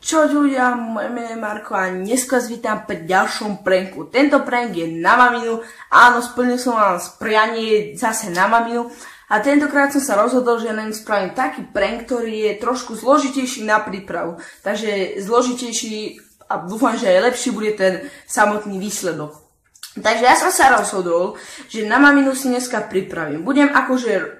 Čau ľudia, moje meno je Marko a dneska vás vítam pri ďalšom pranku. Tento prank je na maminu, áno, splnil som vám prianie zase na maminu a tentokrát som sa rozhodol, že na ňu spravím taký prank, ktorý je trošku zložitejší na prípravu. Takže zložitejší a dúfam, že aj lepší bude ten samotný výsledok. Takže ja som sa rozhodol, že na maminu si dneska pripravím. Budem akože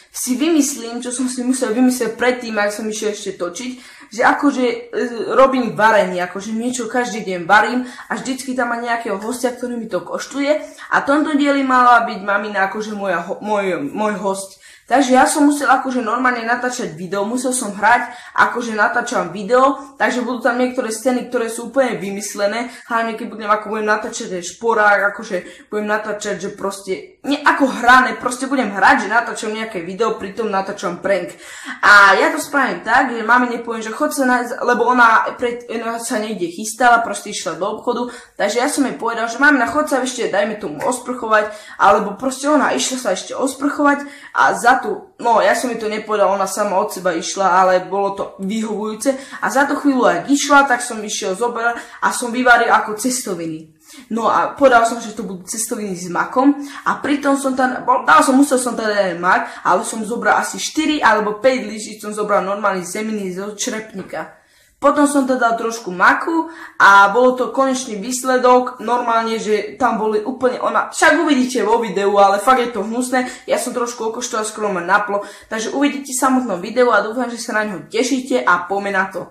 si vymyslím, čo som si musel vymyslieť predtým, ak som išiel ešte točiť, že akože robím varenie, akože niečo každý deň varím a vždycky tam má nejakého hostia, ktorý mi to koštuje a v tomto dieli mala byť mamina akože môj host. Takže ja som musel akože normálne natáčať video, musel som hrať, akože natáčam video, takže budú tam niektoré scény, ktoré sú úplne vymyslené, hlavne keď budem natáčať šporák, akože budem natáčať, že proste, nie ako hrané, proste budem hrať, že natáčam nejaké video, pritom natáčam prank. A ja to spravím tak, že mami nepoviem, že chod sa nájsť, lebo ona sa niekde chystala, proste išla do obchodu, takže ja som jej povedal, že mamina, chod sa ešte, dajme tomu osprchovať, alebo proste ona išla sa ešte osprchovať a no ja som mi to nepovedal, ona sama od seba išla, ale bolo to vyhovujúce a za tú chvíľu ak išla, tak som išiel zobrať a som vyvaril ako cestoviny. No a povedal som, že to budú cestoviny s makom a pritom som tam, musel som teda aj mak, ale som zobral asi 4 alebo 5 lyží, som zobral normálny zeminy zo črepníka. Potom som teda trošku maku a bolo to konečný výsledok, normálne, že tam boli úplne však uvidíte vo videu, ale fakt je to hnusné, ja som trošku okoštoval, skoro ma naplo, takže uvidíte samotné videu a dúfam, že sa na ňo tešíte a poďme na to.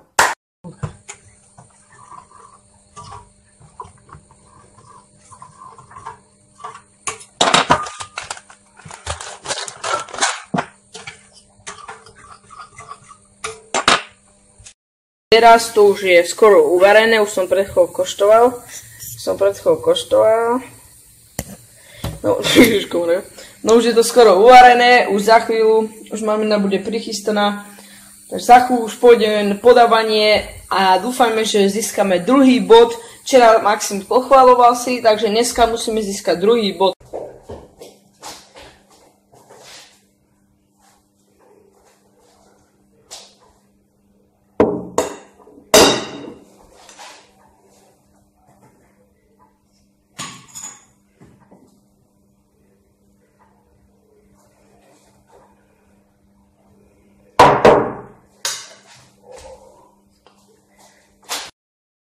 Teraz to už je skoro uvarené, už som pred chvíľou koštoval. No už je to skoro uvarené, už za chvíľu, už mamina bude prichystaná. Takže za chvíľu už pôjde podávanie a dúfajme, že získame druhý bod. Včera Maxim pochváloval si, takže dneska musíme získať druhý bod.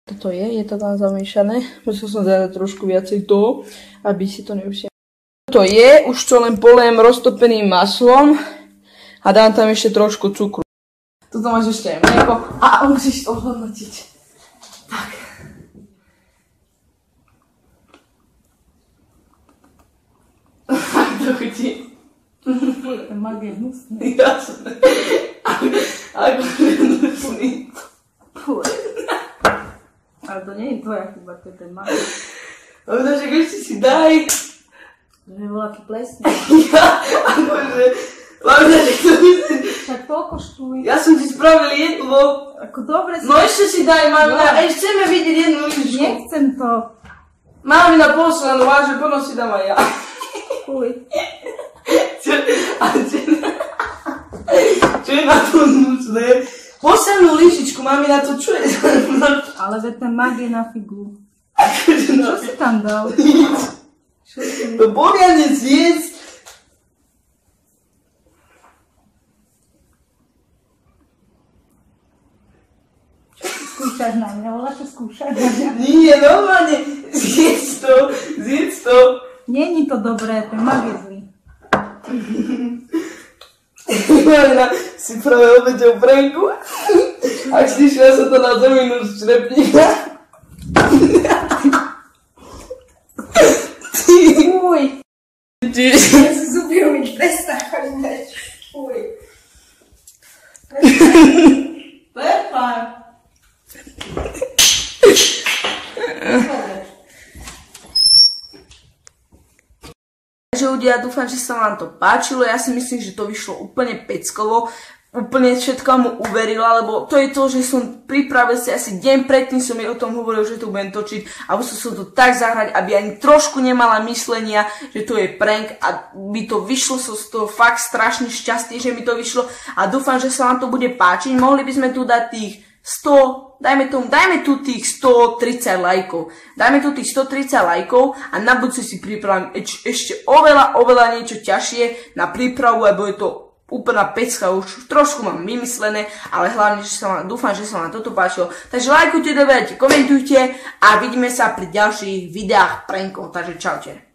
Toto je to tam zamiešané. Musel som dať trošku viacej toho, aby si to neusiahlo. Toto je, už to len poliem roztopeným maslom a dám tam ešte trošku cukru. Toto máš ešte aj mlieko a musíš to hodnotiť. Tak. To chutí. Ten mak je hnusný. Jasné. Ako je hnusný. Ale to nie je tvoja chyba, to je ten mak. Ale však ešte si daj. To je voľaký plesný. Ja, akože, hlavne, že to myslím. Však toľko štuj. Ja som ti spravil jedlo. Ako dobre si... No ešte si daj, mamina, chceme vidieť jednu lyžičku. Nechcem to. Mamina poslanú, váže, potom si dám aj ja. Fuj. Čo je na to hnusné? Poslednú lyžičku, mamina, to čo je? Ale veď ten mak je na figu. Akože Čo si tam dal? Čo si... To poriadne zjesť. Skúšaš na mňa, volá, čo skúšaš na mňa? Nie, normálne, zjedz to. Není to dobré, ten mak je zlý. Mamina, si práve obeťou pranku. Ak slyšela sa to na zeminu z črepníka. Fuj. Ja si zuby umyť, prestaň. Fuj. Prepáň. Takže ľudia, dúfam, že sa vám to páčilo, ja si myslím, že to vyšlo úplne peckovo, úplne všetko mu uverila, lebo to je to, že som pripravil si asi deň predtým, som jej o tom hovoril, že to budem točiť a musel som to tak zahrať, aby ani trošku nemala myslenia, že to je prank a by to vyšlo, som z toho fakt strašne šťastný, že mi to vyšlo a dúfam, že sa vám to bude páčiť. Mohli by sme tu dať tých dajme tu tých 130 lajkov. Dajme tu tých 130 lajkov a na budúce si pripravím ešte oveľa niečo ťažšie na prípravu, lebo je to úplná pecka, už trošku mám vymyslené, ale hlavne, dúfam, že sa vám toto páčilo. Takže lajkujte, dajte, komentujte a vidíme sa pri ďalších videách prankov. Takže čaute.